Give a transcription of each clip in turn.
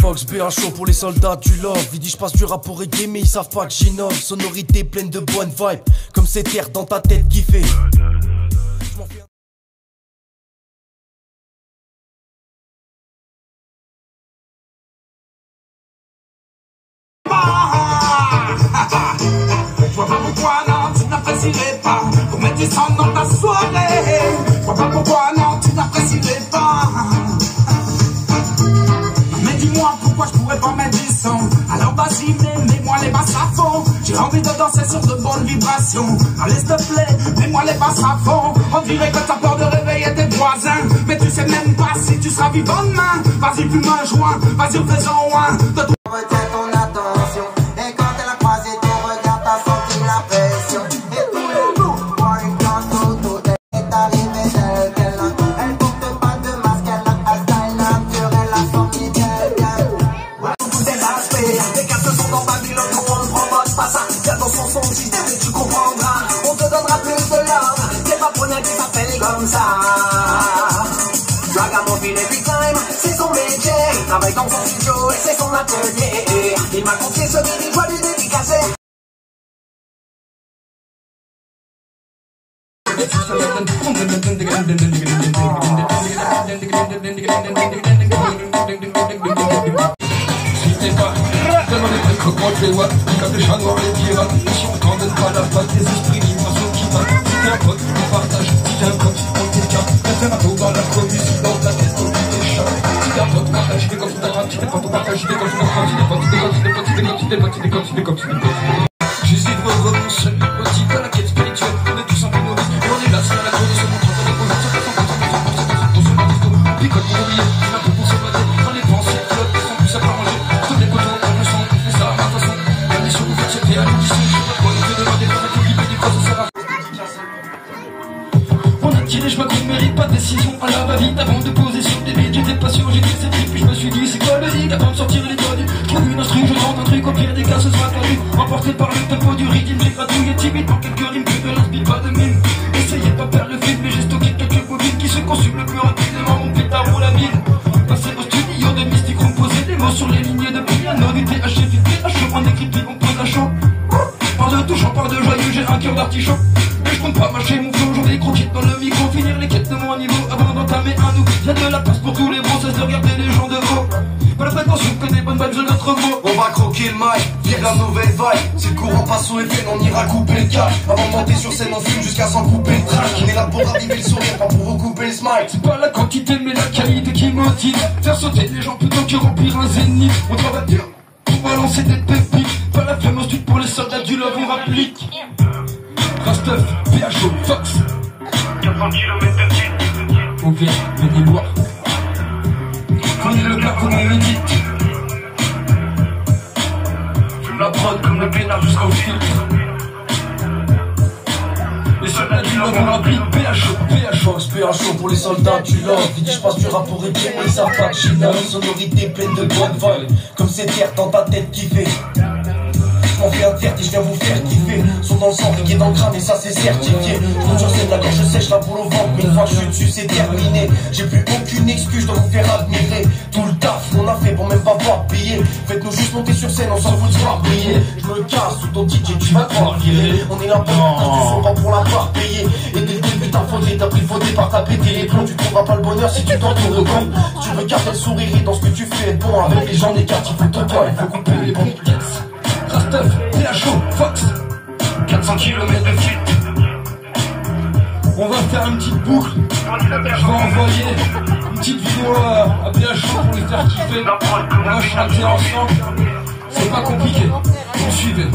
Fox, BHO pour les soldats du love. Il dit je passe du rap au reggae mais ils savent pas que j'innove. Sonorité pleine de bonnes vibes, comme cette air dans ta tête qui fait. Je vois pas pourquoi non, tu n'apprécierais pas qu'on mette du sang dans ta soirée. Je vois pas pourquoi non, tu n'apprécierais pas. Mais dis-moi pourquoi je pourrais pas mettre du son. Alors vas-y, mets-moi les basses à fond. J'ai envie de danser sur de bonnes vibrations. Allez s'il te plaît, mets-moi les basses à fond. On dirait que t'as peur de réveiller tes voisins, mais tu sais même pas si tu seras vivant demain. Vas-y, fume un joint, vas-y, faisons un de toi. Retiens ton attention. Et quand elle a croisé ton regard, t'as senti la pression. Et tout le monde voit une planche autour d'elle. Est arrivée telle qu'elle a. Elle porte pas de masque, elle a un style naturel, a sorti d'elle. Tous des aspects, les cartes sont dans Babylone, on ne prend pas ça. Viens dans son système et tu comprendras. On te donnera plus de love. C'est pas pour rien qu'il s'appelle comme ça. Ragamuffin every time, c'est son métier. Il travaille dans son studio et c'est son atelier. Il m'a confié ce midi, je dois lui dédicacer. Si t'es pas tellement des trucs comment tu les vois, comme les chats noirs, les pirates. Si on t'en donne pas la patte, les esprits libres sont qui battent. Si t'es un pote, tu partages. Si t'es un pote, tu prends tes cas. T'as un tour dans la commission, dans ta tête, comme tu t'échappes. Si t'es un pote, partage, t'es comme tu t'as si t'es pas ton partage, t'es comme tu t'as si t'es pas, t'es comme tu t'es pas, t'es comme tu t'es pas, t'es comme tu t'es comme tu t'es pas. J'essaie de revenir seul, motive à la quête spirituelle. On est tous un peu novices, et on est là, c'est à la condition de notre des conversations. On picole pour oublier, on a tout pour se battre. Dans les pensées, flotte, sans plus à s'arranger. Tous les poteaux, on le sent, on fait ça à ma façon. La mission, vous faites c'était à l'édition, je sais pas quoi, on fait demander par la publique, des fois ça sert à. On a tiré, je m'accorde, mérite pas de décision. À la va-vite, avant de poser sur des bits, j'étais patient, j'ai dit c'est trip, puis je me suis dit c'est quoi le hic, avant de sortir les doigts du. Je trouve une instru, je tente un truc, au pire des cas, ce sera perdu. Emporté par le tempo du rythme, j'ai gratouillé timide dans quelques rimes, plus de l'inspire, pas de mine. Essayez de pas perdre le fil, mais j'ai stocké quelques bobines qui se consument le plus rapidement, mon pétard roule la ville. Passé au studio de mystique, composer des mots sur les lignes de piano, du TH, du TH, en écrit, on pose à chaud. Par de touche, par de joyeux, j'ai un cœur d'artichaut. Mais je compte pas mâcher mon flow, j'en vais croquer dans le micro, finir les quêtes de mon niveau avant d'entamer un nous. Y'a de la place pour tous les bons, cesse de regarder les gens de haut. Pas la prétention que des bonnes vibes de notre mot. On va croquer le mic, vive la nouvelle vibe. Si le courant passe au FN, on ira couper le cap. Avant de monter sur scène, on fume jusqu'à s'en couper le track. On est là pour raviver le sourire, pas pour vous couper le smile. C'est pas la quantité mais la qualité qui motive. Faire sauter les gens plutôt que remplir un zénith. On travaille dur pour balancer des pépites. Pas la fameuse suite pour les soldats du love, on rapplique. Rastuff, BHO, Fox 400 km de fil. Ok, venez boire. Prenez le plat comme on le dit. Fume la prod comme le pénard jusqu'au filtre. Les soldats du love, on rapplique. BHO, BHO pour les soldats du love. Il dit je passe du rap au reggae mais ils savent pas que j'innove. Sonorité pleine de bonnes vibes, comme cette air dans ta tête qui fait. On fait un tiers et je viens vous faire kiffer. Sont dans le sang, reggae dans le crâne et ça c'est certifié. Je monte sur scène, la gorge sèche, la boule au ventre. Mais une fois que je suis dessus c'est terminé. J'ai plus aucune excuse de vous faire admirer. Tout le taf qu'on a fait pour même pas voir payer. Faites-nous juste monter sur scène, on s'en fout de se voir payer. Je me casse sous ton DJ, tu vas te voir virer. On est là pour du son, pas pour la part payer. Et dès le début t'as faudé, t'as pris le faudé par ta pété les plombs. Tu trouveras pas le bonheur si tu t'entoures de con. Si tu veux garder le sourire et dans ce que tu fais bon. Avec les gens des quartiers, il faut te toi, il faut couper les bons. Rastuff, BHO, Fox 400 km de fil. On va faire une petite boucle. Je vais envoyer une petite vidéo à BHO pour les faire kiffer. On va chanter ensemble. C'est pas compliqué. Vous suivez.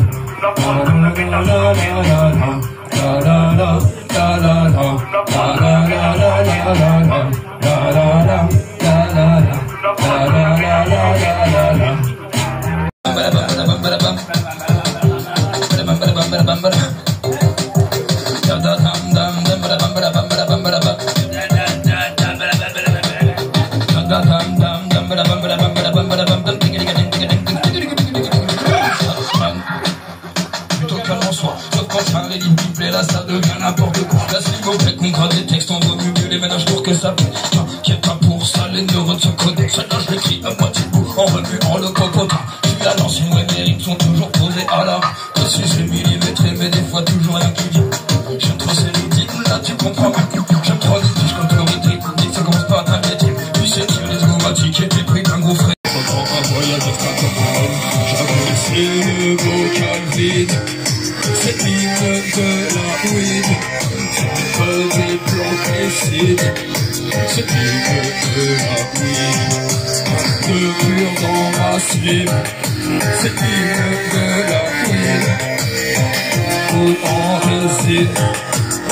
Plutôt calme en soi, sauf quand ça les lignes qui plaît, là ça devient n'importe quoi. La slip au fait qu'on gratte des textes, on vaut mieux les ménages pour que ça plaît. T'inquiète pas pour ça, les neurones se connectent, celle-là je l'écris à moitié bourre. en remuant le cocotin. Je suis à l'ancienne, ouais, mes rimes sont toujours posées à la que si j'ai millimétré, mais des fois toujours un qui vient. J'aime trop ces rythmes, là tu comprends pas. J'aime trop les fiches comme Florité, dis que ça commence pas à t'inquiéter. Puis c'est sur les automatiques et t'es pris d'un gros frais. Pendant un voyage extracorporel, j'avais laissé le vocal vide. C'est l'hymne de la weed, c'est des plans précises. C'est l'hymne de la weed, de pur dans ma slip. C'est l'hymne de la weed, où on réside.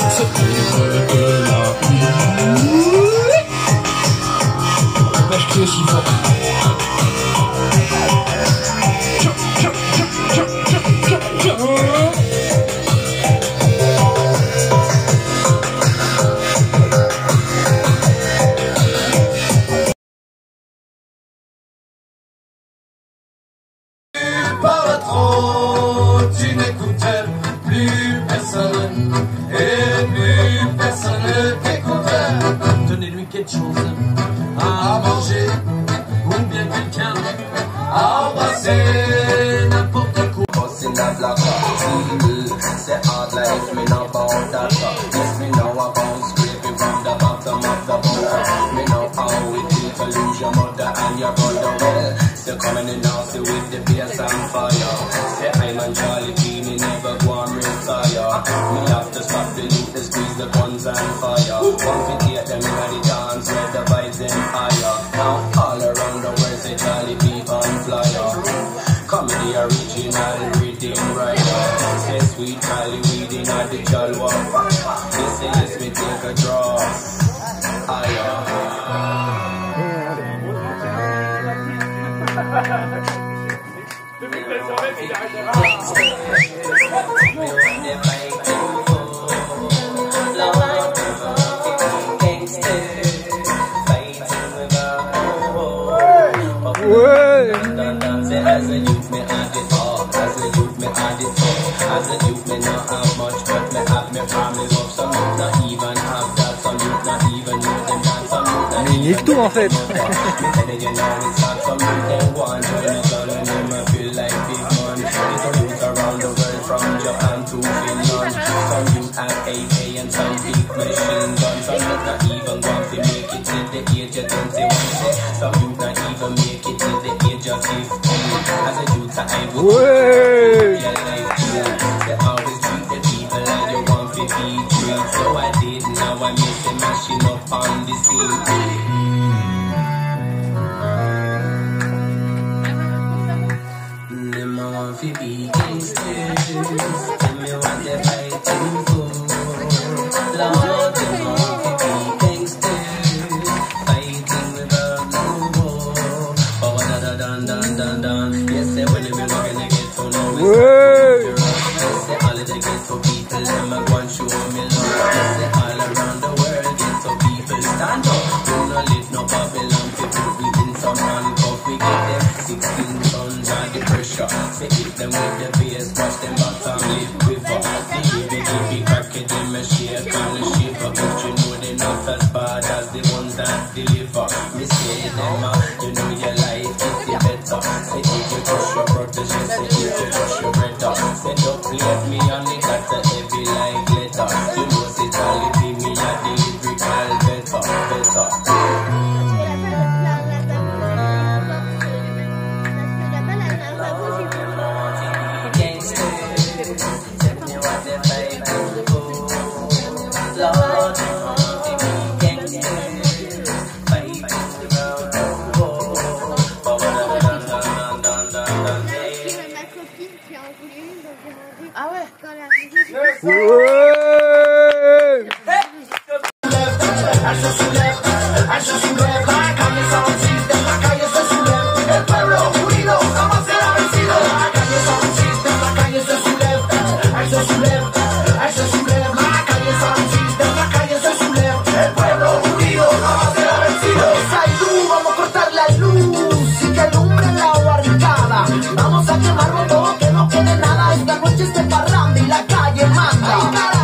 C'est l'hymne de la weed. Mais je crie aussi fort. Pas trop, tu n'écoutais plus personne et plus personne ne t'écoutait. Donnez-lui quelque chose à manger ou bien quelqu'un à embrasser, n'importe quoi. Busting that block up, say hard life, me know about that. Yes, me know about scraping from the bottom of the boat. Me know how it feels to lose your mother and your brother. Well, still coming in nasty with the bass and fire. Say I'm on Charlie P, me never go and retire. Me have to stop the loot, to squeeze the guns and fire. One for get them in the dance where the vibes them higher. Now all around the world say Charlie P on flyer. Comedy original reading writer. Say sweet Charlie reading at the Jalwa. They say yes, me take a draw. Higher. As a youth, me had it all. As a youth, me had it all. As a youth, me not have much, but me have me family love. Some youth not even have that. Some youth not even know them dance. Some youth not even know them mother. Me telling you now it's hot. Some youth they want join the sun and them I feel like big man. Little youth around the world from Japan to Finland. Some youth have AK and some big machine guns. Some youth not even want to make it till the age of 21. Some youth not even make it till the age of 50. As a youth, I would realize you. They always treat the people like you want to be treated. So I did, now I'm missing mashing up on the scene. Them I want to be gangsters. Tell me what they're fighting for. Lord, them I want to be gangsters. Fighting without no war. Oh, dun. Yes, say when we walk in the ghetto, no it's not. Yes, say all of the ghetto people, them a go and show me love. Yes, say all around the world, ghetto people stand up. Do not live no Babylon, people within some handcuff. We give them 16 tons on the pressure. Say hit them with the bass, watch them bottom lip river. The heavy cracked them a shake and a shiver. But you know they not as bad as the ones that deliver. Me say them, you know your life is the better. Say if you trust your protege, say if you trust your brother. Say don't leave me on it, that's a heavy like letter. You know say Charlie be me a delivery call better. Ah ouais. Elle se soulève, la calle s'en existe, la calle se soulève, el pueblo unido jamás será vencido. La calle s'en existe, la calle se soulève, elle se soulève, la calle s'en existe, la calle se soulève, el pueblo unido jamás será vencido. Saidú, vamos a cortar la luz y que alumbre la barricada. Vamos a quemarlo todo, que no quede nada. Esta noche es de parranda y la calle manda.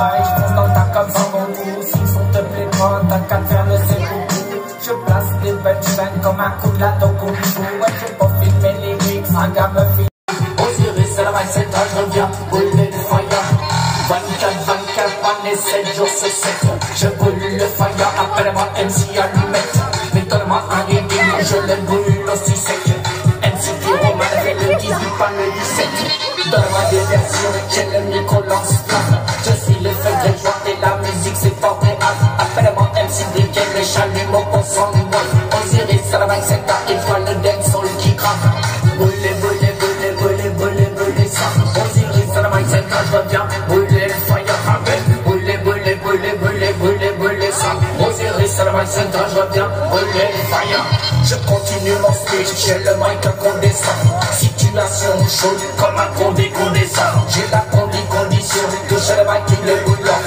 pareil, je fonce dans le tas comme sans bon goût. Si son te plaît pas, t'as qu'à faire le c'est beaucoup. Je place des punchlines comme un coup de la toco. Ouais, je peux filmer les lyrics, un gars me filme. Osiris, c'est la vibe, c'est là, je reviens, brûler le fire. 24, on est 7 jours, c'est 7. Je brûle le fire, appelle-moi MC Allumette. Mais donne-moi un rythme, je le brûle aussi sec. MC Pyroman, fait le 18, pas le 17. Donne-moi des versions, j'ai le micro lance-flamme. Je suis le feu de joie et la musique c'est fort et hâte. Appelle-moi MC Briquet, le chalumeau qu'on s'envole. Osiris, c'est la vibe, c'est là, il faut le dancehall qui crame. Brûlez, brûlez, brûlez, brûlez, brûlez, brûlez ça. Osiris, c'est la vibe, c'est là, je reviens. Brûlez le fire, brûlez, brûlez, brûlez, brûlez, brûlez, brûlez ça. Osiris, c'est la vibe, c'est là, je reviens. Brûlez le fire. Je continue mon speech, j'ai le mic incandescent. Situation chaude comme un condé-condescent. J'ai la condition, touche le mic, il est bouillant.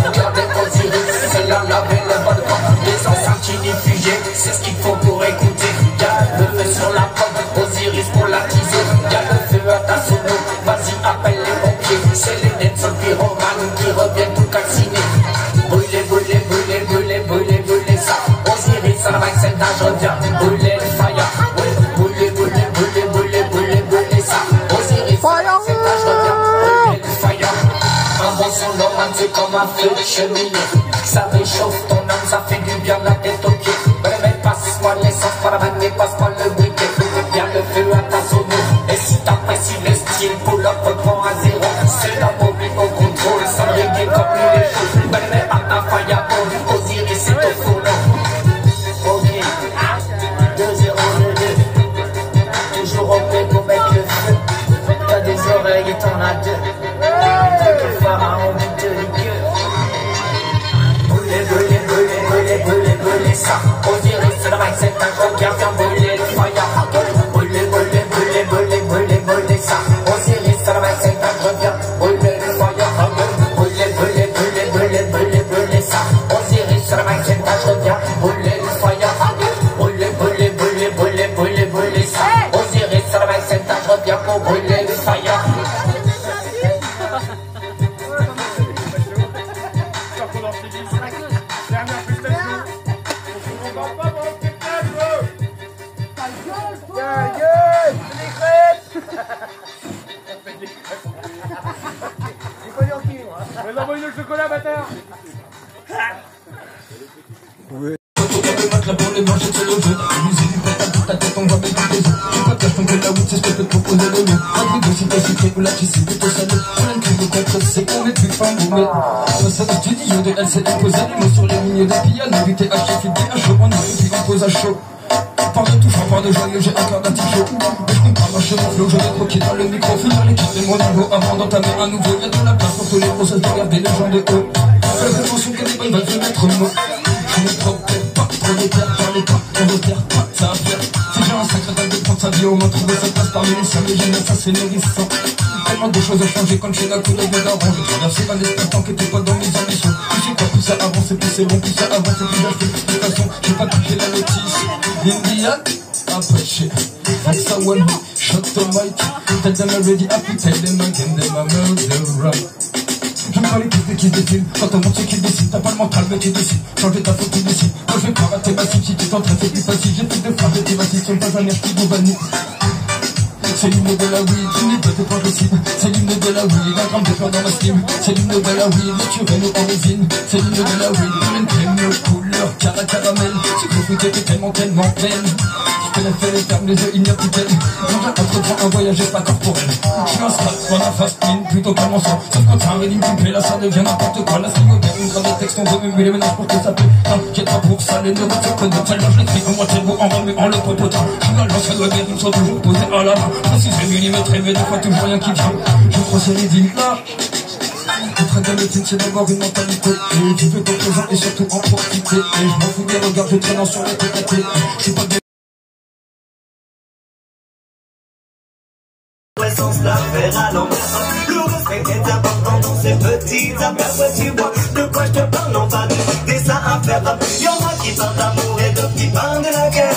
Regardez Osiris, c'est la lave et le volcan. Les enceintes diffusées, c'est ce qu'il faut pour écouter. Y'a le feu sur la porte, Osiris pour l'attiser. Y'a le feu à ta sono, vas-y appelle les pompiers. C'est les nets sur le pyromane qui reviennent tout calciner. Brûlez, brûlez, brûlez, brûlez, brûlez, brûlez ça. Osiris à la vague, c'est là, je reviens. Brûlez le fire, brûlez, brûlez, brûlez, brûlez, brûlez, brûlez ça. Osiris à la vague, c'est là, je reviens. Brûlez le fire. Un bon son normal, c'est comme un feu de cheminée. Ça réchauffe ton âme, ça fait du bien la tête au pied. Mais passe-moi l'essence, pas la vague, mais passe-moi le briquet. Viens le feu à ta sono. Et si t'apprécies le style, pull up, reprends à zéro. C'est la mobile au contrôle, ça reggae comme il est chaud. Mais à ta fireball, Osiris c'est au fourneau. Ok, 2-0, 2-2. Toujours au paix pour mettre le feu. T'as des oreilles et t'en as deux. Le pharaon de ligueux. Brûlez, brûlez, brûlez, brûlez, brûlez, brûlez ça. Osiris c'est la vague, c'est un gros cœur, viens brûler le fire. Brûlez, brûlez, brûlez, brûlez, brûlez, brûlez ça. Osiris c'est la vague, c'est un gros cœur, brûlez le fire. Brûlez, brûlez, brûlez, brûlez, brûlez, brûlez ça. Osiris c'est la vague, c'est un gros cœur, brûlez le fire. Brûlez, brûlez, brûlez, brûlez, brûlez, brûlez ça. Osiris c'est la vague, c'est un gros cœur pour brûler le fire. Là pour les manchettes c'est le jeu. L'usine du pète à toute ta tête, on va mettre des œufs. Tu pas cache ton que la route, c'est ce que je peux te proposer le mieux. Un truc de cité sucré ou là tu sais plutôt salé. On a une crise de contre, c'est qu'on est plus fin gourmet. Ça de studio de LCD posé les mots sur les lignes de piano. VTH, j'ai fait à chaud, on est puis on pose à chaud. Par de touche, par de joyeux, j'ai un cœur d'un petit show. Et je comprends marcher mon flow, je vais croquer dans le micro. Finir l'équipe de mon niveau avant d'entamer un nouveau. Y'a de la place pour tous les process de regarder les gens de haut. La prévention que les bonnes va te mettre mot. Je me trompe pas, trop d'éther, par les pas, on reterre pas, ça à faire. Si j'ai un sacré dalle de prendre sa vie, au moins trouver sa place parmi les siens, mais j'ai ça c'est nourrissant. Tellement de choses ont changé quand j'ai la couleur de daron. J'ai traversé un espace tant que t'es pas dans mes ambitions. Tu sais quoi, plus ça avance, plus c'est bon, plus ça avance, plus j'achète. De toute façon, j'ai pas touché la notice. Indian, après shit. That's a one, shut the mic. Tell them already happy, tell them again, them a murderer. J'aime pas les types qui se défilent. Quand on montre ce qui décide, t'as pas le mental mais tu décides. Changer ta faute tu décides. Moi je vais pas rater ma cible. Si tu t'entraînes c'est plus facile. J'ai plus de phrases et tes vaciles sont pas un air qui vous vanille. C'est l'hymne de la weed, tu n'es pas tes progressives. C'est l'hymne de la weed, un gramme de fleurs dans ma stime. C'est l'hymne de la weed, naturel ou en résine. C'est l'hymne de la weed, pleine crème aux couleurs caramel. Sucre fruité t'es tellement pleine. Je connais fait les termes, les yeux il n'y a plus qu'elle. J'ai entreprends un voyage pas corporel. Je suis un strap, soit la fast mine, plutôt qu'un mensonge. Sauf quand t'as un rythme qui me plaît, là ça devient n'importe quoi. La string moderne, une grande texte, on veut muer les ménages pour que ça plaît. T'inquiète pas pour ça, les neurones se connaissent. Celle-là je l'écris comme moi très beau en remuant le popotin. Je suis dans l'ancien doigt guerre, ils sont toujours posés à la main. Précis, je vais millimètre élevé, des fois toujours rien qui vient. Je crois c'est les là. Être de médecine, c'est d'avoir une mentalité. Et tu veux ton présent et surtout en profiter. Et je m'en fous des regards, je traîne sur les pétatés. Je suis pas bien. Sans la faire à l'envers. Le respect est important dans ces petites affaires. Ouais, tu vois de quoi je te parle, non pas de dessin à faire. Y'en a qui parlent d'amour et d'autres qui parlent de la guerre.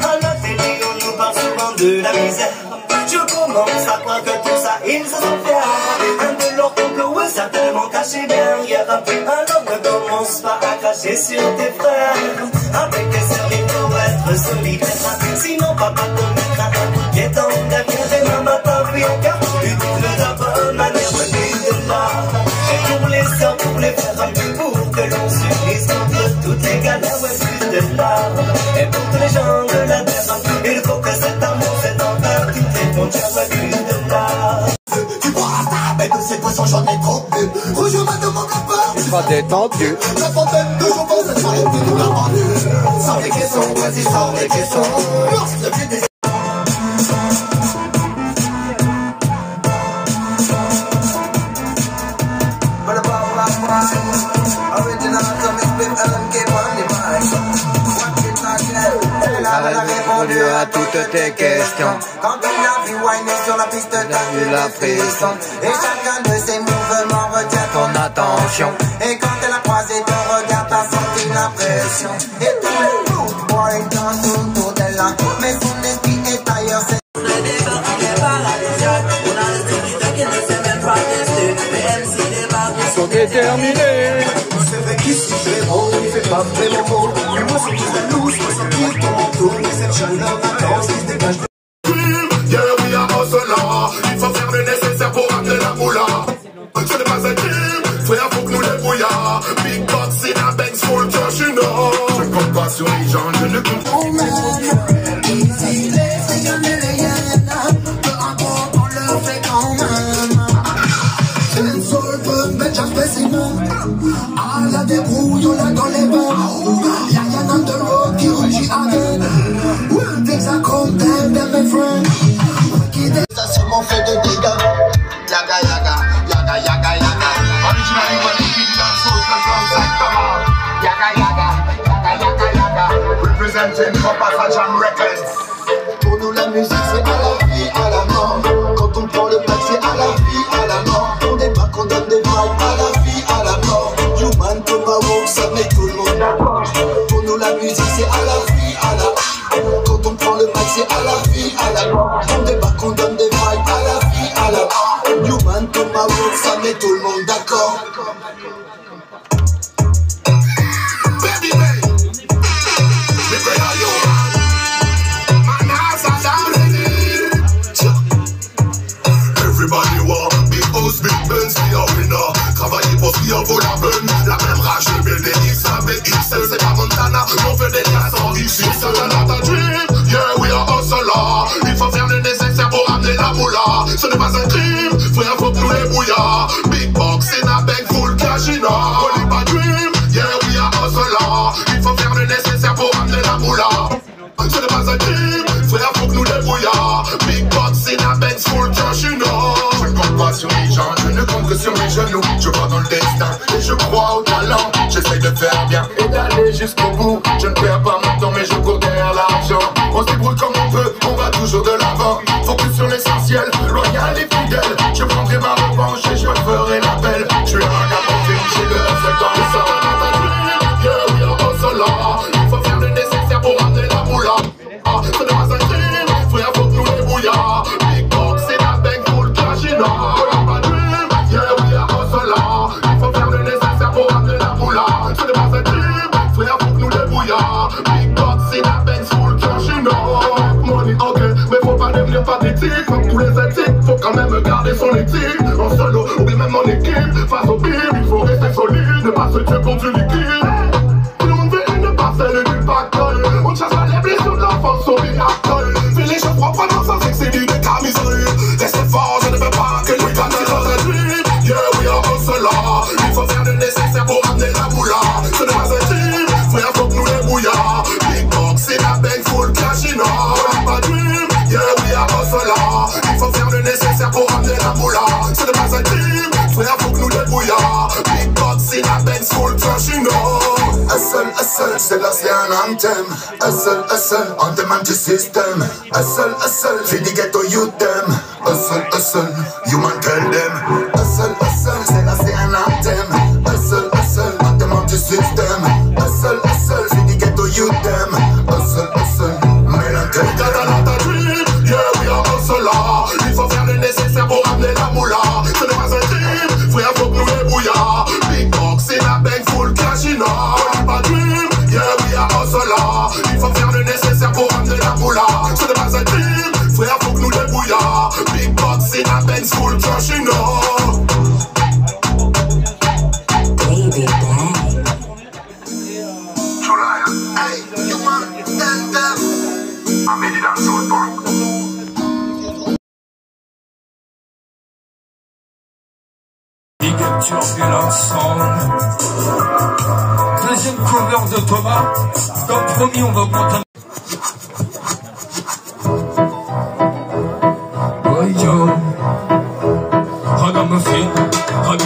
À la télé, on nous parle souvent de la misère. Je commence à croire que tout ça, ils se sont fiers. Un de leurs complots est certainement caché derrière. Alors ne commence pas à cracher sur tes frères. Avec tes sœurs, il faut être solidaire. Sinon papa te mettra un coup de pied dans la guerre. Et maman t'a pris au cœur. Utilise la bonne manière venue de là. Et pour les sœurs, pour les frères, pour que l'on s'unisse contre toutes les galères, ouais, plus de larmes. Et pour tous les gens de la terre, il faut que cet amour, cet envers, toutes les frontières, ouais, plus de larmes. Tu boiras ta bête de ces poissons, j'en ai trop bu. Rouge au mat de mon copain. Tu seras détendu. La fontaine de jour pour cette soirée, tu nous l'as vendu. Sans les caissons, vas-y, sans les caissons. Lorsque j'ai des... Elle a répondu à toutes tes questions. Quand on a vu whiner sur la piste, t'as eu la frisson. Et chacun de ses mouvements retient Ton attention. Et quand elle a croisé ton regard, t'as senti la pression. Et tous les good boys dansent autour d'elle là. Mais son esprit est ailleurs, c'est... Ils sont déterminés. C'est vrai qu'ici j'ai bon, il fait pas vraiment beau. Mais moi c'est juste la loose, moi c'est tout ton manteau. Et cette chaleur intense qui se dégage de... Yeah, we are hustlers. Il faut faire le nécessaire pour amener la moula. Ce n'est pas un crime, frère, faut que nous les brouillards. Big box in a Benz full cash, you know. Je ne compte pas sur les gens, je ne compte pas. Ici les rayonnés, les hyènes, peu importe, on le fait quand même. Une seule bonne bête, j'apprécie. À la débrouille, on l'a dans les bains. Y'a rien dans de l'autre qui rugit avec. Well, things are cold, damn, my friend. Ça sûrement fait de dégâts. Yaga, yaga, yaga, yaga, yaga. Originally, when they keep that soul, yaga, yaga, yaga, yaga, yaga. Representing for Passage and Records. Pour nous, la musique, c'est à la vie, à la mort. Quand on prend le bac, c'est à la vie, à la mort. On débat, qu'on donne des vibes à la vie, à la mort. Human Tomahawk, ça met tout le monde d'accord. Pour nous, la musique, c'est à la vie, à la mort. Quand on prend le bac, c'est à la vie, à la mort. On débat, qu'on donne des vibes à la vie, à la mort. Human Tomahawk, ça met tout le monde d'accord. Baby, baby, me pray on you, man. Man, that's a everybody want big house, big Benz, be a winner. Travailler pour ce qui en vaut la peine. La même rage, le BDX avec XL, c'est pas Montana. On fait des liens sans ici, c'est un dream. Yeah, we are hustlers. Il faut faire le nécessaire pour amener la moula. Ce n'est pas un crime, frère, faut que nous les brouillards. Big box in a bag full cash in a only by dream. Yeah, we are hustlers. Il faut faire le nécessaire pour amener la moula. Ce n'est pas un crime, frère, faut que nous les brouillards. Big box in a bag full cash in a. Je ne compte pas sur les gens, je ne compte que sur mes genoux. Je crois dans le destin et je crois au talent. J'essaye de faire bien et d'aller jusqu'au bout. Je ne perds pas mon temps mais je cours derrière l'argent. On se débrouille comme on peut, on va toujours de l'avant. Focus sur l'essentiel, loyal et fidèle. Je prendrai ma revanche et je ferai l'appel. Je suis un gars porté, j'ai le respect dans le sang. Yeah, we are hustlers. Il faut faire le nécessaire pour amener la moula. Ce n'est pas un crime, frère, faut que nous les brouillards. Big box, c'est la bang full cash in a. Yeah, we are hustlers. Il faut faire le nécessaire pour amener la moula. Ce n'est pas un crime, frère, faut que nous les brouillards. Big box, c'est la bang full cash in a. Money, ok, mais faut pas devenir pathétique. Comme tous les éthiques, faut quand même garder son éthique. En solo, ou bien même en équipe. Face au pire, il faut rester solide. Ne pas se tuer contre du liquide. Tout le monde veut une parcelle du pactole. On ne chasse pas les blessures de l'enfance au miracle. Fais les choses propres dans sans excès du camisole. Restez fort, je ne veux pas que nous gagnions notre dream. Yeah, we are hustlers. Il faut faire le nécessaire pour amener la moula. Ce n'est pas un crime, frère, faut que nous les brouillards. Big box, c'est la bang full cash in a. Pas dream, yeah, we are hustlers. Il faut faire le nécessaire pour amener la moula. Ce n'est pas un crime, frère, faut que nous les brouillards. Big box, c'est la bang full cash in a. Hustle, hustle, c'est là c'est un anthem. Hustle, hustle, anthem anti-system. Hustle, hustle, c'est du ghetto you them. Hustle, hustle, human tell them. Hustle, hustle, c'est là c'est un anthem. Hustle, hustle, anthem anti-system. Hustle, hustle, c'est du ghetto you them. Hustle, hustle, mélantel. Yeah, we are hustlers. Il faut faire le nécessaire pour amener la moula. Ce n'est pas un crime, frère, faut que nous les brouillards. Big box, Deuxième cover de Thomas. Comme promis, on va augmenter. Oh yo, ragamuffin, well,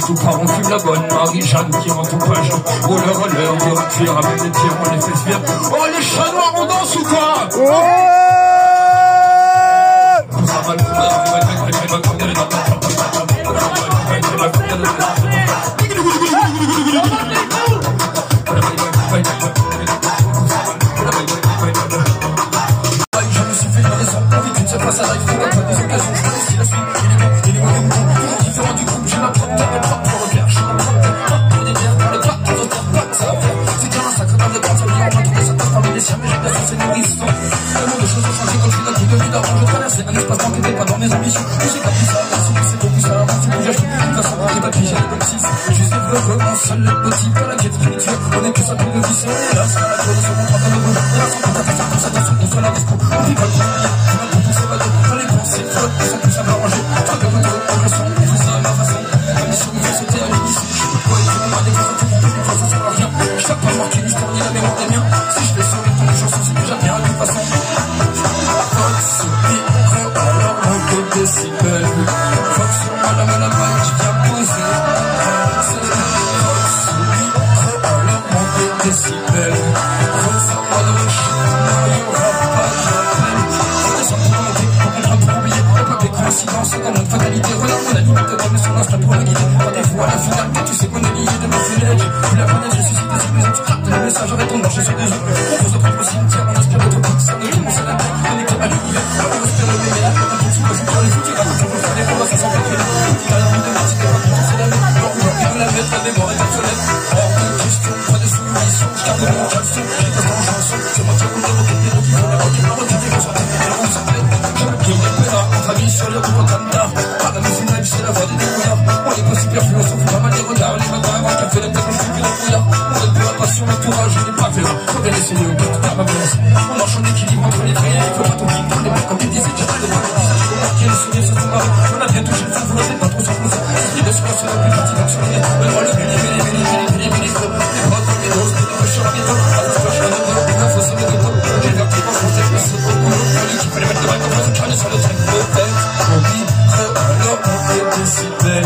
tout part, on fume la bonne Marie-Jeanne qui rend tout page. Oh l'heure, on va cuire avec des tirs, on les fait fuir. Oh les chats noirs, on danse ou quoi? Je me suis fait une raison, envie d'une seule fois ça arrive, pas des occasions, je connais la suite. Seul le petit pas la quête spirituelle, on est tous un peu de vie, c'est là, c'est la gloire de ce monde, pas de goût, et la santé, ta ça danse, on soit la disco, on vit pas le premier, on a tout ces bateaux, pas les pensées, flotte, ils sont tous à m'arranger, tant que vous devez prendre le son, on fait ça à ma façon, la mission nous fait sauter à l'initie, je sais pas quoi, il faut qu'on des choses, tout le monde, de toute façon, ça sert à rien, je tape pas marquer l'histoire ni la mémoire des miens, si je fais sauver ton chansons, c'est déjà bien, de toute façon, Fox, alors on peut décibel, Fox, madame la maille, je viens poser, décibel, ressors-moi de le chien, il n'y aura pas d'appel. On descend pour monter, on comprend pour oublier, le peuple est coïncidence, c'est comme une fatalité. Regarde mon ami, te donne son instinct pour la guider. Rendez-vous à la finale, mais tu sais qu'on est lié de ma fenêtre. Vu la fenêtre, j'ai suscité sur mes yeux, tu captes le message, répondant chez ceux des yeux. On pose au propre cimetière, on inspire notre pique, ça ne tout mon seul attaque, connecté à l'univers. On respire le bébé, on continue à jouer pour les outils, on peut faire des combats, ça s'en fait plus. Il a l'envie de mentir, pas tout c'est la même. L'envie de la mettre, la mémoire est obsolète. Hors de question, pas de soumission, je garde mon caleçon, j'ai pas en chanson, c'est moi qui roule les roquettes, les roquettes, la roquette, ils vont sortir des ronds, ça plaît. J'ai une pena, entre amis sur les roues au canard, pas la musique, c'est la voix des débrouillards. On est pas super fluo, sauf pas mal des regards, les matins avant qu'elle fait la tête, on fait que les brouillards. On donne plus la passion, l'entourage, je n'ai pas fait là, faut bien essayer, on peut tout faire ma place. On marche en équilibre entre les traits, il faut pas tout quitter, les mecs comme ils disaient, j'ai pas de bonnes visages, faut marquer les souvenirs, ça se marre. On a bien touché le fond, vous l'avez pas trop s'enfoncer. Si de soi, c'est la plus petite action, mais moi le béni, les potes, les roses, les chats, les sur le truc de tête. On vibre, alors on fait décider.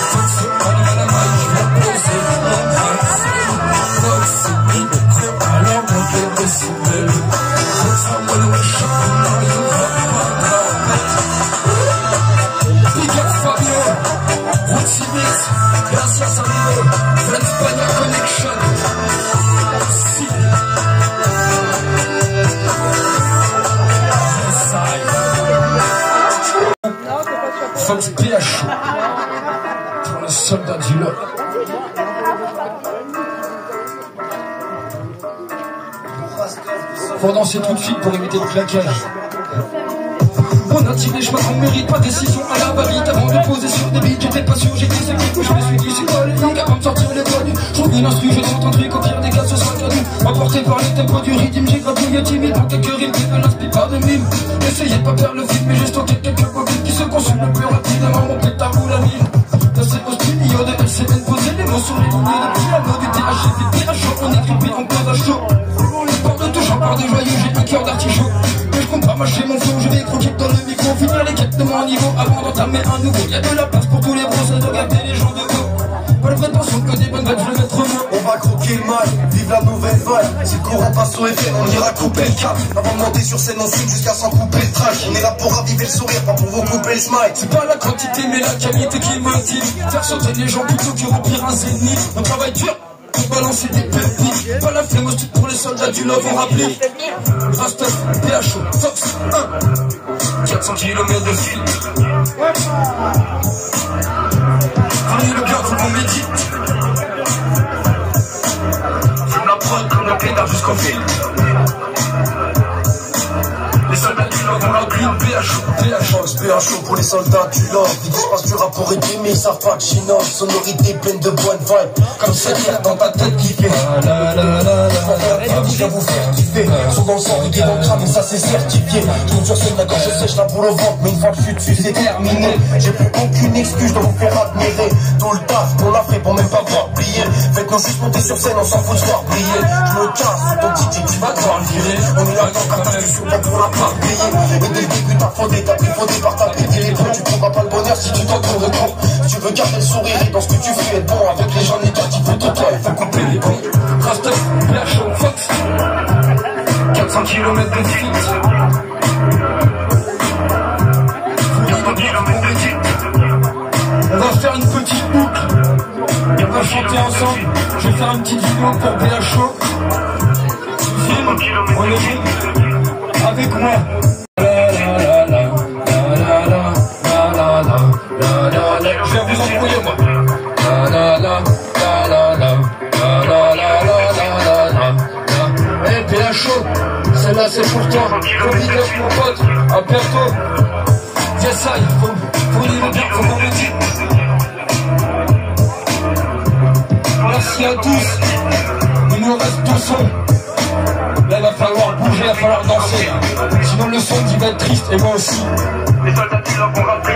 Fox, on a la main, je vais poser mon bras. Fox, vibre, alors on fait décider. Fox, on va le choc, on a le Big up Fabio, Rootsy Mix, gracias amigo, Friends Spania Connection. Si. Fox PH pour les soldats du Lot. Faut danser tout de suite pour éviter le claquage. On a tiré, je crois qu'on mérite pas décision à la va-vite. Avant de poser sur des beats, j'étais pas sûr, j'ai dit c'est que je me suis dit c'est quoi les ligue avant de sortir les doigts du. J'ouvre une instru, je tente un truc, au pire des cas ce sera cadeau. Emporté par les tempos du rythme, j'ai gratouillé timide en quelques rimes qui ne l'inspirent pas de mime. Essayez de pas faire le film, mais j'ai stocké quelques copies qui se consument le plus rapidement. Mon pétard ou la mine. Passer au studio de LCN, poser les mots sur les lignées de piano du THC, du PHO, on écrit puis en code à chaud. Porte touchant par des joyeux, j'ai un cœur d'artichaut. Mais je compte pas mâcher mon flow, je vais croquer dans le micro, finir les quêtes de mon niveau avant d'entamer un nouveau. Y'a de la place pour tous les bros, c'est de regarder les gens de haut. Pas de prétention que des bonnes bêtes, je vais mettre au mot. On va croquer le mal, vive la nouvelle vague. Si le courant passe au FN, on ira couper le cap. Avant de monter sur scène, on signe jusqu'à s'en couper le trash. On est là pour raviver le sourire, pas pour vous couper le smile. C'est pas la quantité, mais la qualité qui motive. Faire sauter les gens plutôt que remplir un zénith. On travaille dur pour balancer des pépites. Pas la flemme au studio pour les soldats du love, on rappelait. Rastaf, PHO, Fox 1. 400 km de fil. Prenez le cœur, faut qu'on médite. Fume la prod comme le pétard jusqu'au fil. Les soldats du love, on la clean, PHO, PHO pour les soldats du love. Ils disent pas du rap pour aimer, mais ils savent pas que j'innove. Sonorité pleine de bonnes vibes, comme cette terre dans ta tête qui fait. Je viens vous faire kiffer. Sont dans le sang, reggae dans le crâne, et ça c'est certifié. Je monte sur scène, la gorge sèche, la boule au ventre. Mais une fois que je suis dessus, c'est terminé. J'ai plus aucune excuse, je dois vous faire admirer. Tout le taf qu'on a fait pour même pas voir plier. Faites-nous juste monter sur scène, on s'en fout de voir briller. Je me casse, ton DJ, tu vas devoir le virer. On est là quand t'as du soutien pour la part payer. Et dès le début t'as fraudé, t'as pris faudé par ta pété les points. Tu trouveras pas le bonheur si tu t'entoures de cours. Si tu veux garder le sourire et dans ce que tu fais être bon. Avec les gens négatifs autour de toi, il faut couper les ponts. Rastaf, PHO, Fox 400 km de fil. On va faire une petite boucle. Et on va chanter ensemble. Je vais faire une petite vidéo pour PHO. Film, on est bon. Avec moi. Je vais vous embrouiller moi. Hey PHO, celle-là c'est pour toi. Gros big up mon pote, à bientôt. Yes I, faut dire bien, faut qu'on me dise. Merci à tous. Il nous reste 2 sons. Là il va falloir bouger, il va falloir danser. Sinon le son il va être triste et moi aussi. Les soldats du love vont rappeler.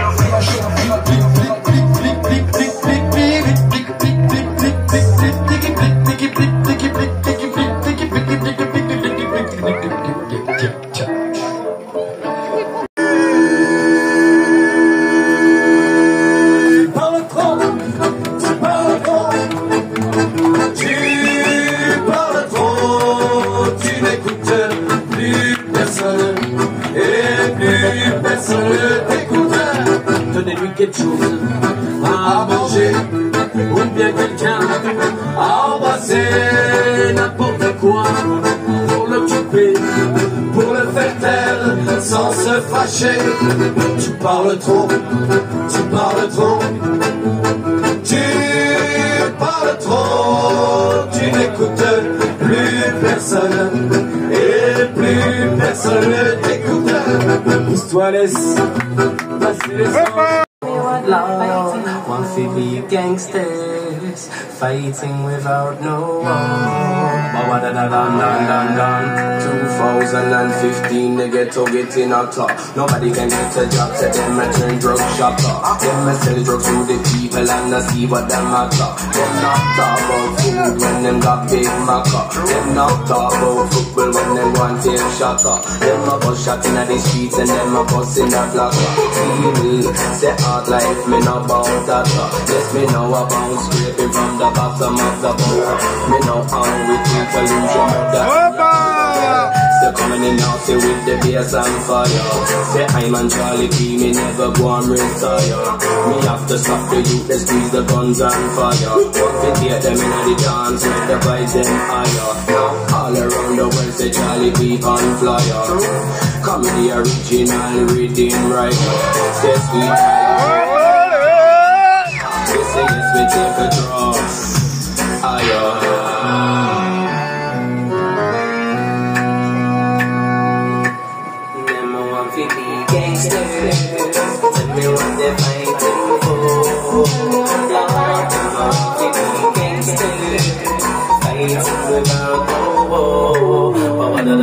Donnez-lui quelque chose à manger ou bien quelqu'un à embrasser, n'importe quoi pour l'occuper, pour le faire taire sans se fâcher. Tu parles trop, tu parles trop, tu parles trop, tu n'écoutes plus personne et plus personne ne t'écoute. Pousse-toi, laisse passer les ans. One for you gangsters fighting without no one. 2015 the ghetto getting hotter. Nobody can get a job, so them a turn drug shopper. Them a sell drugs to the people and I see what them matter. Them not talk about food when them got big maca. Them not talk about football when them want one tail shotter. Them a bus shot inna the streets and them a bus in the blocker. Feel say hard life, me no bounce that. Yes, me know a bounce scraping from the bottom of the boat. Me know how we treat illusion of that. Still coming in nasty with the bass and fire. Say I'm and Charlie P, me never go and retire. Me have to stop the youth, they squeeze the guns and fire. Don't get them in the dance, make the vibes them higher. Now all around the world say Charlie P on flyer. Come the original reading writer. Say sweet we say yes, we take a draw. Tell me what they fighting for. Fighting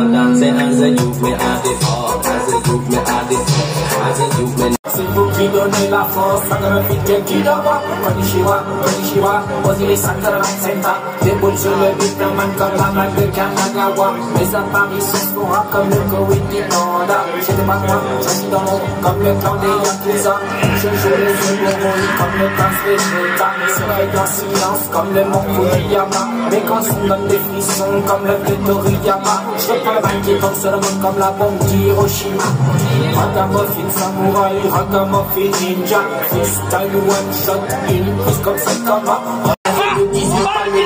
without say as a youth me have the heart, as a youth me have the heart, as a youth me. C'est vous qui donnez la force, ça me fait quelqu'un qui dort. Konnichiwa, Osiris Sandra Senta. Des boules sur le beat, un man comme la malle de Kanagawa. Mes apparitions sont rares comme le Covid du Panda. J'étais pas moi, je suis dans l'ombre comme le clan des Yakuza. Je joue les hémorroïdes comme le prince Vegeta. C'est vrai dans silence comme le mont Fujiyama. Mais quand on donne des frissons comme le feu Toriyama. Je reprends le bain qui tombe sur le monde comme la bombe d'Hiroshima. Ragamuffin samouraï, ragamuffin ninja. Freestyle one shot, une prise comme Saitama. Le 18 pas le 17.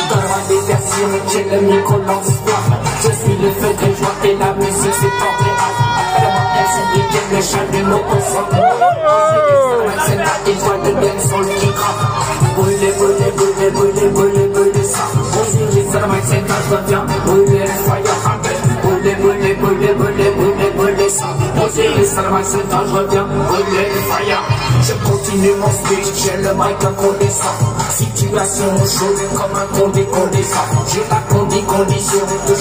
Dans la déversion, j'ai le micro lance-flamme. Je suis le feu de joie et la musique c'est portable. Après la montagne, c'est nickel, le chat de nos consoles. C'est la étoile de dancehall qui grappe. Brûlez ça. Osiris, ça va être c'est quand je reviens. Brûlez, fire, brûlez ça. Osiris, ça va être c'est quand je reviens. Brûlez, fire. Je continue mon speech, j'ai le mic incandescent. Situation chaude comme un condensat. J'ai la condition de...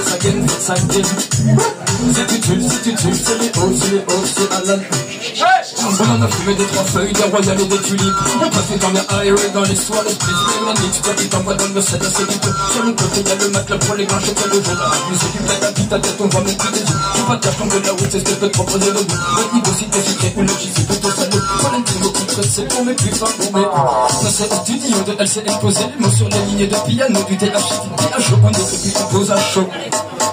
Ça gagne. C'est utile, c'est les hauts, c'est Alan. On en a fumé des trois feuilles, des royales et des tulipes. On passe dans les aéros, dans les soirs, les prises, les grandites. Toi qui t'envoies dans le set à celui sur le côté, y'a le matelas pour les grands chèques et le jaune. Mais c'est du bled à ta tête, on va mettre des yeux. Tu pas tâche, tomber là où c'est ce que je peux te proposer le goût. Votre niveau, si t'es sucré, ou logis, c'est plutôt salé. Pas l'intime, compressé pour mes plus fins pour mes. Ça c'est studio de elle s'est exposé. Les mots sur les lignes de piano, du TH, on est depuis qu'on pose à chaud.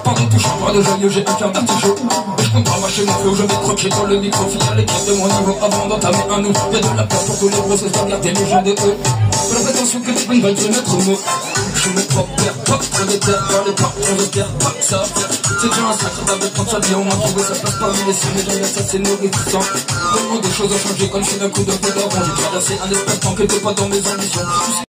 Pendant tout chambre de joyeux, j'ai un cœur d'artichaut. Et je compte marcher mon flow, je vais croquer dans le micro. Fier l'équipe de mon niveau avant d'entamer un nous. Y'a de la place pour tous les grosses, c'est regarder les gens de eux. La prétention que tu peux ne se mettre mot. Je me propre, pas prolétaire, par les patrons de terre, pas que ça va faire. C'est déjà un sacre d'avec prendre sa vie, on m'a trouvé sa place parmi les signes, mais dans ça c'est nourrissant. Tellement de choses ont changé comme si d'un coup de feu d'orange. J'ai traversé un espace tant qu'elle était pas dans mes ambitions.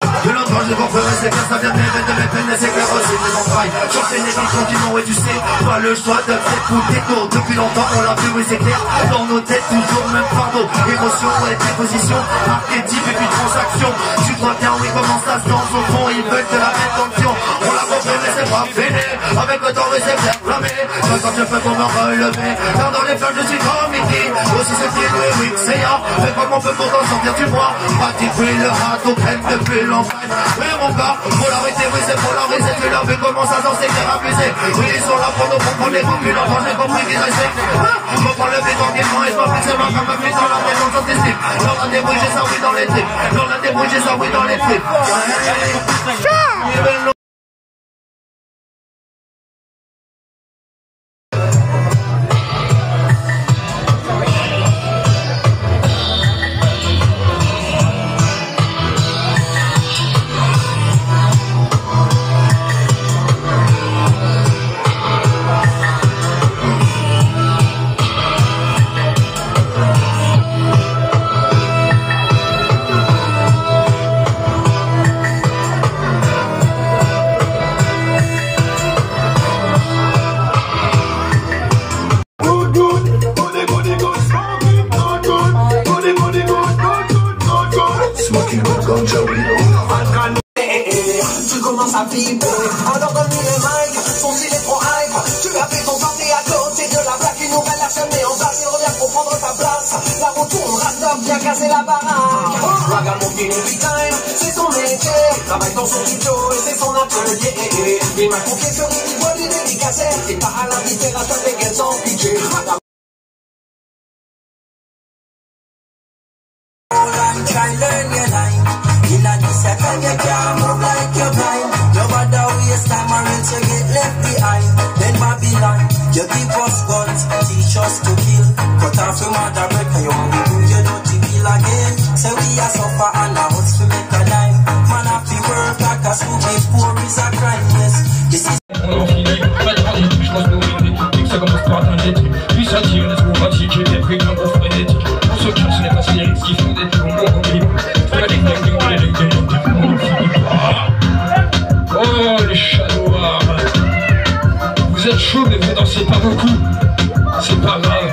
De l'autre je referai, c'est clair, ça vient de mes veines, de mes peines, c'est clair aussi, mes entrailles. J'enchaînais dans le continent, et tu sais, pas le choix de t'écouter tôt. Depuis longtemps, on l'a vu, oui, c'est clair. Dans nos têtes, toujours même fardeau. Émotion et préposition, archétype et puis transaction. Tu crois bien, oui, comment ça se danse au fond, ils veulent te la mettre en pion. On l'a compris, mais c'est pas fini. Avec le temps, oui, c'est bien flammé. Quand je fais pour me relever, car dans les flammes, je suis comme Mickey. Aussi ce qui est Louis, oui, c'est ya. Mais comment on peut pourtant sortir du bois? Pratiquer le râteau, crème depuis l'enfant. Oui mon gars, polarisé, oui c'est polarisé. Tu l'as vu comment ça s'en s'est abusé. Oui ils sont là pour nous comprendre les reculs. Enfin j'ai compris qu'ils respectent. Faut prendre le fait tranquillement et se faire seulement comme un fils dans la maison sans estime. Dans la débrouille j'ai ça oui dans les tripes. Dans la débrouille j'ai ça oui dans les tripes. Tu commences à vibrer, alors donne-lui le mic, son style est trop hype. Tu as fait ton parti à côté de la plaque, une nouvelle la met en place, il revient pour prendre ta place. La roue tourne, rap bien casser la baraque. Trinity Time, c'est son métier. Travaille dans son studio et c'est son atelier. Il m'a confié que il voit des dédicacés. Et par à la littérature des guettes sans pitié. Try learn your line. In a this time you can't move like you're blind. No matter waste time or else you get left behind. Then Babylon, you give us guns, teach us to kill. Cut off your mother bread and you want to do your dirty bill again. Say we are suffer and a hustle to make a dime. Man have to work like a school if poor is a crime. Yes, this is. On en finit, pas de transit, je pense nos idées. Dès que ça commence par atteindre les trucs, puis ça tire, les mots pratiques, j'ai bien pris un gros frénétique. On se cache, ce n'est pas si lyrique, ce qu'ils font des trucs, on oublie. Oh les Shadow Arms. Vous êtes chaud mais vous dansez pas beaucoup. C'est pas grave.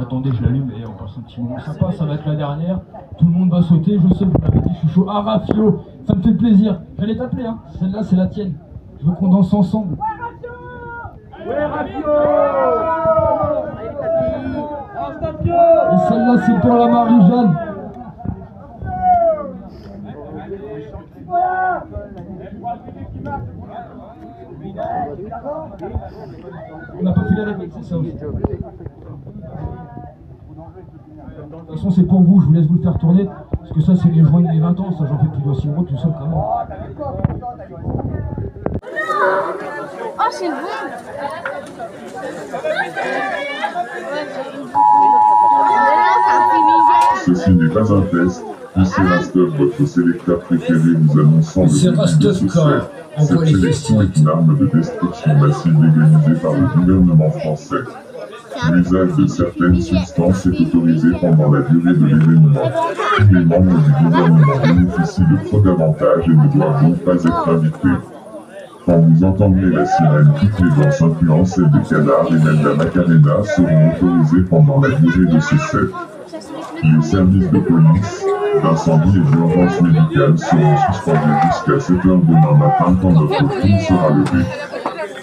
Attendez, je l'allume et on passe un petit moment sympa, ça va être la dernière. Tout le monde va sauter, je sais, vous m'avez dit, je suis chaud. Ah Rafio, ça me fait plaisir. J'allais t'appeler, hein. Celle-là c'est la tienne. Je veux qu'on danse ensemble. Ouais Rafio. Et celle-là c'est pour la Marie-Jeanne. On n'a pas fait la règle, c'est ça aussi. De toute façon c'est pour vous, je vous laisse vous le faire tourner. Parce que ça c'est les joints de mes 20 ans, ça j'en fais plus d'aussi gros tout seul quand même. Oh c'est bon. Ceci n'est pas un test. C'est Rastov, votre sélecteur préféré, nous annonçons le début de succès. Cette sélection est une arme de destruction massive légitimée par le gouvernement français. L'usage de certaines substances est autorisé pendant la durée de l'événement. Les membres du gouvernement bénéficient de trop d'avantages et ne doivent donc pas être invités. Quand vous entendrez la sirène, toutes les danses incluant celle des canards et même la Macarena seront autorisées pendant la durée de ce set. Les services de police, d'incendie et d'urgence médicale seront suspendus jusqu'à 7 h demain matin quand notre film sera levé.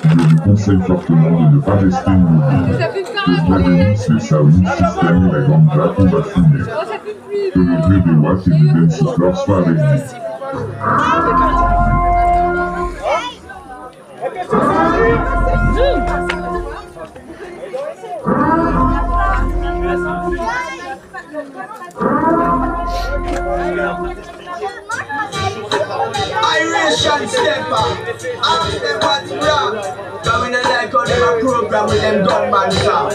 Je vous conseille fortement de ne pas rester immobile. Que Bladeris, les sound system et la ganja qu'on va fumer. Que le gré des watts et du dancefloor soit réuni. Irish and stepper, ask them what's wrong. Coming in like how them a program with them gunman song.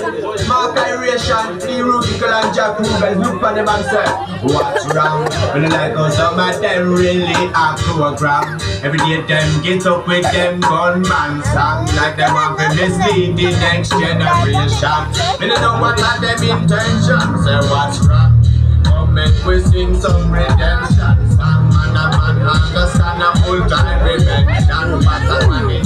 Mark Irish and Lee Rudical and Jack Rubens look for them and say, what's wrong? When they like how some of them really a program. Every day them get up with them gunman song. Like them want to mislead the next generation. They don't know what are them intentions. Say what's wrong? Come make we sing some redemption song. Man a man understand a full time redemption. But a man